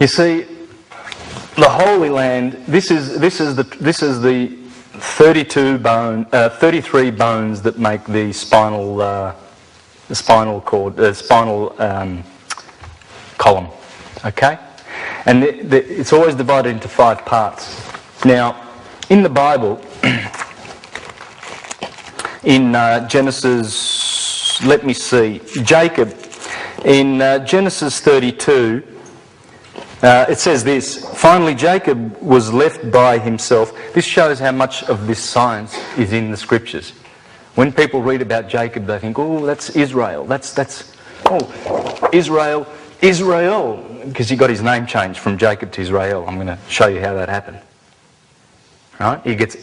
You see, the Holy Land. This is the 33 bones that make the spinal cord, spinal column. Okay, and it's always divided into 5 parts. Now, in the Bible, in Genesis, let me see, Jacob, in Genesis 32, it says this: finally Jacob was left by himself. This shows how much of this science is in the scriptures. When people read about Jacob, they think, oh, that's Israel. Israel, because he got his name changed from Jacob to Israel. I'm going to show you how that happened. Right? He gets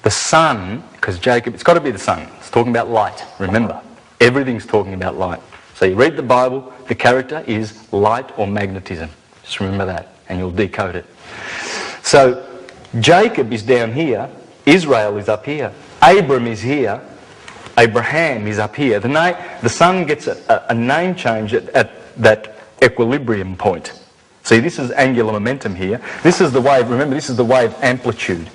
the sun, because Jacob, it's got to be the sun. It's talking about light. Remember, everything's talking about light. So you read the Bible, the character is light or magnetism. Just remember that, and you'll decode it. So Jacob is down here, Israel is up here, Abram is here, Abraham is up here. The sun gets a name change at that equilibrium point. See, this is angular momentum here. This is the wave. Remember, this is the wave amplitude.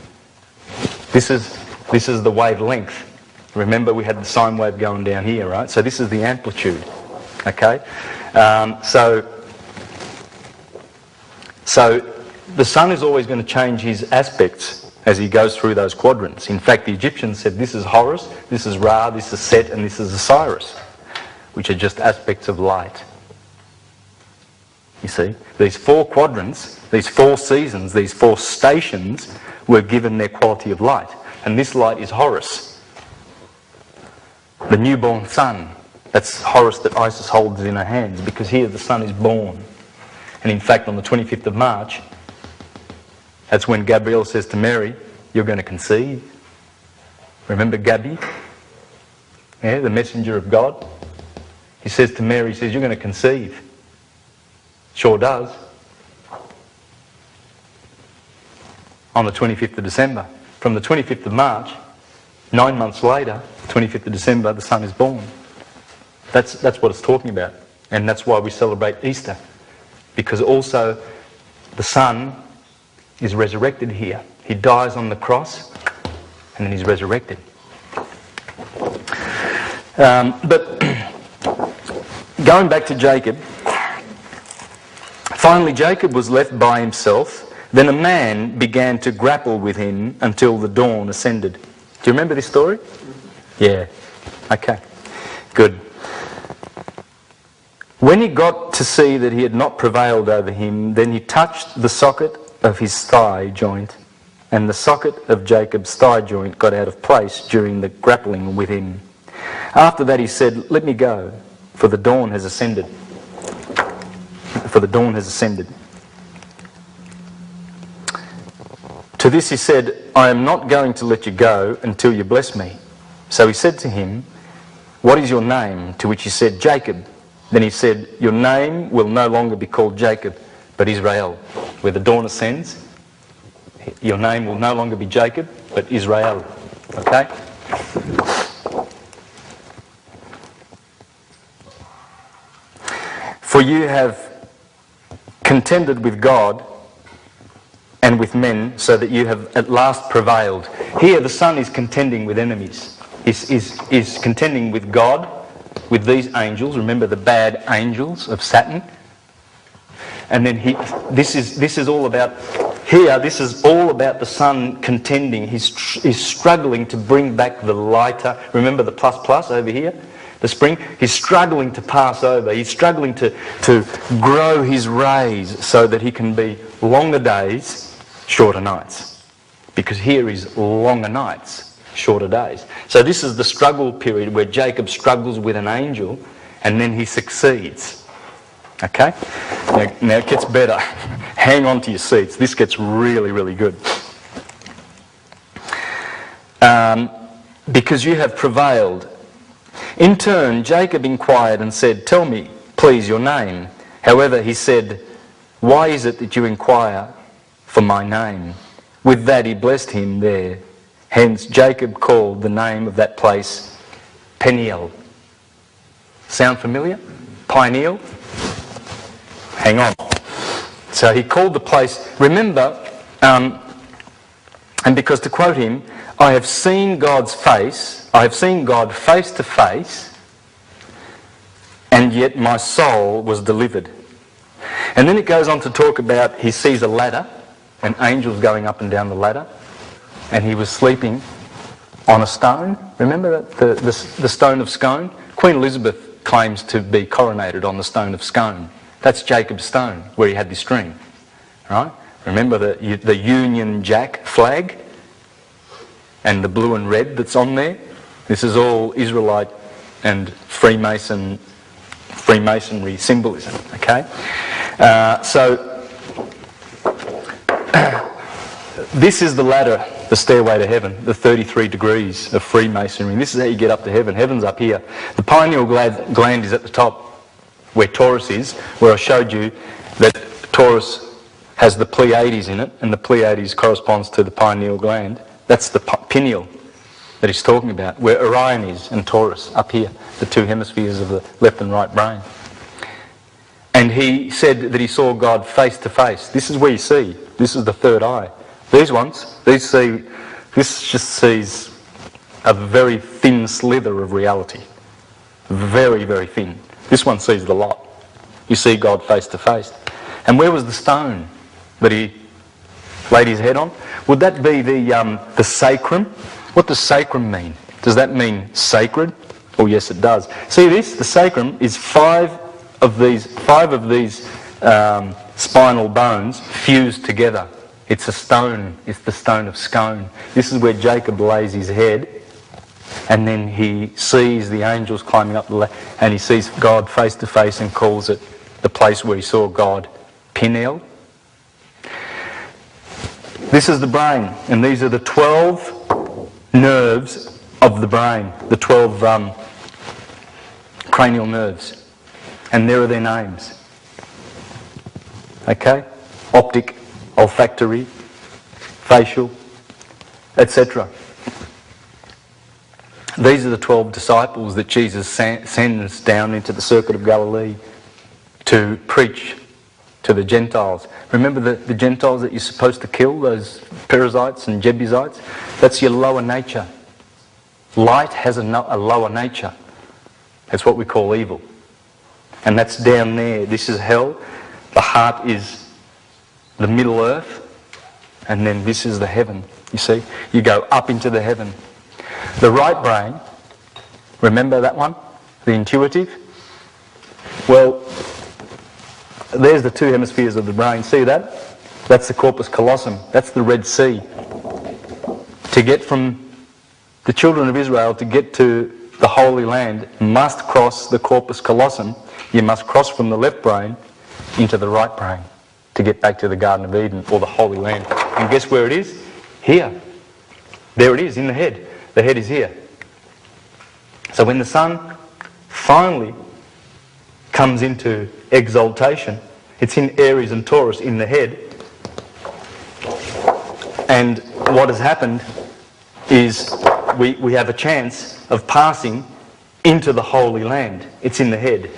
This is the wavelength. Remember, we had the sine wave going down here, right? So this is the amplitude. Okay, So the sun is always going to change his aspects as he goes through those quadrants. In fact, the Egyptians said this is Horus, this is Ra, this is Set, and this is Osiris, which are just aspects of light. You see, these 4 quadrants, these 4 seasons, these 4 stations were given their quality of light. And this light is Horus, the newborn sun. That's Horus that Isis holds in her hands, because here the sun is born. And in fact, on the 25th of March, that's when Gabriel says to Mary, you're going to conceive. Remember Gabby? Yeah, the messenger of God. He says to Mary, he says, you're going to conceive. Sure does. On the 25th of December. From the 25th of March, 9 months later, 25th of December, the sun is born. That's what it's talking about. And that's why we celebrate Easter. Because also the Son is resurrected here. He dies on the cross and then he's resurrected. But going back to Jacob, finally Jacob was left by himself. Then a man began to grapple with him until the dawn ascended. Do you remember this story? Yeah. Okay. Good. When he got to see that he had not prevailed over him, then he touched the socket of his thigh joint, and the socket of Jacob's thigh joint got out of place during the grappling with him. After that he said, let me go, for the dawn has ascended. For the dawn has ascended. To this he said, I am not going to let you go until you bless me. So he said to him, what is your name? To which he said, Jacob. Then he said, your name will no longer be called Jacob, but Israel. Where the dawn ascends, your name will no longer be Jacob, but Israel. Okay? For you have contended with God and with men, so that you have at last prevailed. Here the Son is contending with enemies. Is contending with God, with these angels. Remember the bad angels of Saturn. And then this is all about the Son contending. He's struggling to bring back the lighter. Remember the plus over here? The spring? He's struggling to pass over. He's struggling to grow his rays so that he can be longer days, shorter nights. Because here is longer nights, shorter days. So this is the struggle period where Jacob struggles with an angel and then he succeeds. Okay? Now it gets better. Hang on to your seats. This gets really, really good. Because you have prevailed. In turn, Jacob inquired and said, tell me, please, your name. However, he said, why is it that you inquire for my name? With that he blessed him there. Hence Jacob called the name of that place Penuel. Sound familiar? Pineal? Hang on. So he called the place, remember, and because to quote him, I have seen God's face, I have seen God face to face, and yet my soul was delivered. And then it goes on to talk about he sees a ladder, and angels going up and down the ladder, and he was sleeping on a stone. Remember that the stone of Scone? Queen Elizabeth claims to be coronated on the stone of Scone. That's Jacob's stone, where he had this dream. Right? Remember the Union Jack flag? And the blue and red that's on there? This is all Israelite and Freemasonry symbolism. Okay? This is the ladder, the stairway to heaven, the 33 degrees of Freemasonry. This is how you get up to heaven. Heaven's up here. The pineal gland is at the top, where Taurus is, where I showed you that Taurus has the Pleiades in it, and the Pleiades corresponds to the pineal gland. That's the pineal that he's talking about, where Orion is and Taurus, up here, the two hemispheres of the left and right brain. And he said that he saw God face to face. This is where you see. This is the third eye. This just sees a very thin slither of reality. Very, very thin. This one sees the lot. You see God face to face. And where was the stone that he laid his head on? Would that be the sacrum? What does sacrum mean? Does that mean sacred? Oh yes, it does. See this? The sacrum is five of these spinal bones fused together. It's a stone. It's the stone of Scone. This is where Jacob lays his head, and then he sees the angels climbing up the ladder, and he sees God face to face and calls it the place where he saw God, pineal. This is the brain, and these are the 12 nerves of the brain, the 12 cranial nerves, and there are their names. Okay? Optic, olfactory, facial, etc. These are the 12 disciples that Jesus sends down into the circuit of Galilee to preach to the Gentiles. Remember the Gentiles that you're supposed to kill, those Perizzites and Jebusites? That's your lower nature. Light has a lower nature. That's what we call evil. And that's down there. This is hell. The heart is the middle earth. And then this is the heaven. You see? You go up into the heaven. The right brain, remember that one? The intuitive? Well, there's the two hemispheres of the brain. See that? That's the corpus callosum. That's the Red Sea. To get from the children of Israel to get to the Holy Land must cross the corpus callosum. You must cross from the left brain into the right brain to get back to the Garden of Eden or the Holy Land. And guess where it is? Here. There it is in the head. The head is here. So when the sun finally comes into exaltation, it's in Aries and Taurus in the head. And what has happened is we have a chance of passing into the Holy Land. It's in the head.